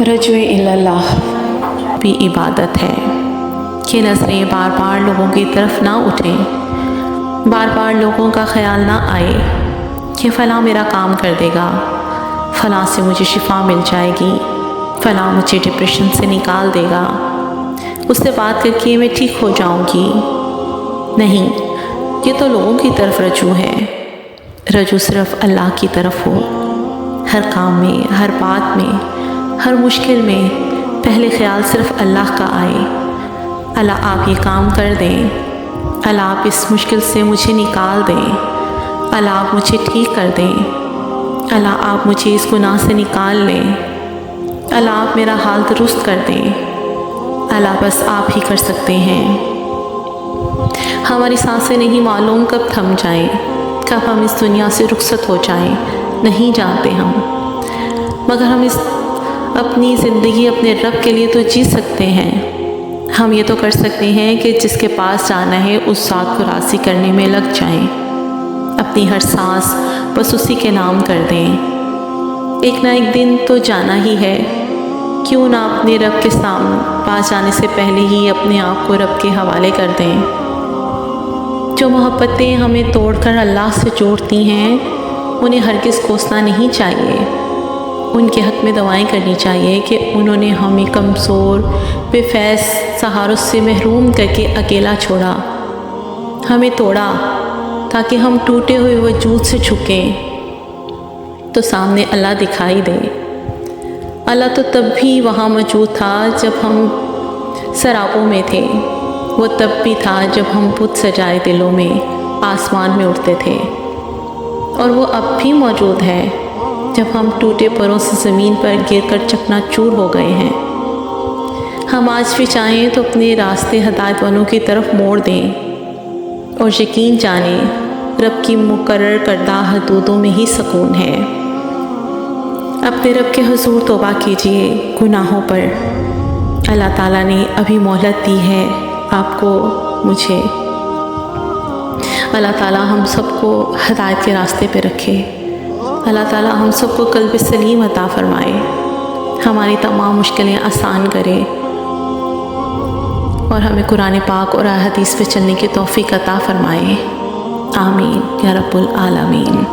रज्वे इल्लल्लाह भी इबादत है कि नज़रें बार बार लोगों की तरफ ना उठें, बार बार लोगों का ख्याल ना आए कि फ़लाँ मेरा काम कर देगा, फ़लाँ से मुझे शिफा मिल जाएगी, फ़लाँ मुझे डिप्रेशन से निकाल देगा, उससे बात करके मैं ठीक हो जाऊंगी। नहीं, ये तो लोगों की तरफ रजू है। रजू सिर्फ़ अल्लाह की तरफ हो। हर काम में, हर बात में, हर मुश्किल में पहले ख्याल सिर्फ़ अल्लाह का आए। अल्लाह आप ये काम कर दें, अल्लाह आप इस मुश्किल से मुझे निकाल दें, अल्लाह आप मुझे ठीक कर दें, अल्लाह आप मुझे इस गुनाह से निकाल लें, अल्लाह आप मेरा हाल दुरुस्त कर दें। अल्लाह बस आप ही कर सकते हैं। हमारी सांसें नहीं मालूम कब थम जाएं, कब हम इस दुनिया से रुखसत हो जाएं, नहीं जानते हम, मगर हम इस अपनी ज़िंदगी अपने रब के लिए तो जी सकते हैं। हम ये तो कर सकते हैं कि जिसके पास जाना है उस ज़ात को राज़ी करने में लग जाएं, अपनी हर सांस बस उसी के नाम कर दें। एक ना एक दिन तो जाना ही है, क्यों ना अपने रब के पास जाने से पहले ही अपने आप को रब के हवाले कर दें। जो मोहब्बतें हमें तोड़कर अल्लाह से जोड़ती हैं, उन्हें हरगिज़ कोसना नहीं चाहिए। उनके हक़ में दुआएं करनी चाहिए कि उन्होंने हमें कमज़ोर बेफैज़ सहारों से महरूम करके अकेला छोड़ा, हमें तोड़ा ताकि हम टूटे हुए वजूद से झुकें तो सामने अल्लाह दिखाई दे। अल्लाह तो तब भी वहाँ मौजूद था जब हम सराबों में थे, वो तब भी था जब हम बुत सजाए दिलों में आसमान में उड़ते थे, और वो अब भी मौजूद है जब हम टूटे परों से ज़मीन पर गिरकर चकनाचूर हो गए हैं। हम आज भी चाहें तो अपने रास्ते हिदायत वालों की तरफ मोड़ दें और यकीन जानें रब की मुकर्रर करदा हदूदों में ही सुकून है। अपने रब के हुज़ूर तौबा कीजिए गुनाहों पर। अल्लाह ताला ने अभी मोहलत दी है आपको, मुझे। अल्लाह ताला हम सबको हिदायत के रास्ते पे रखे। अल्लाह ताला हम सबको क़ल्ब सलीम अता फ़रमाए, हमारी तमाम मुश्किलें आसान करे और हमें कुरान पाक और हदीस पे चलने की तौफ़ीक़ अता फ़रमाए। आमीन या रब्बुल आलमीन।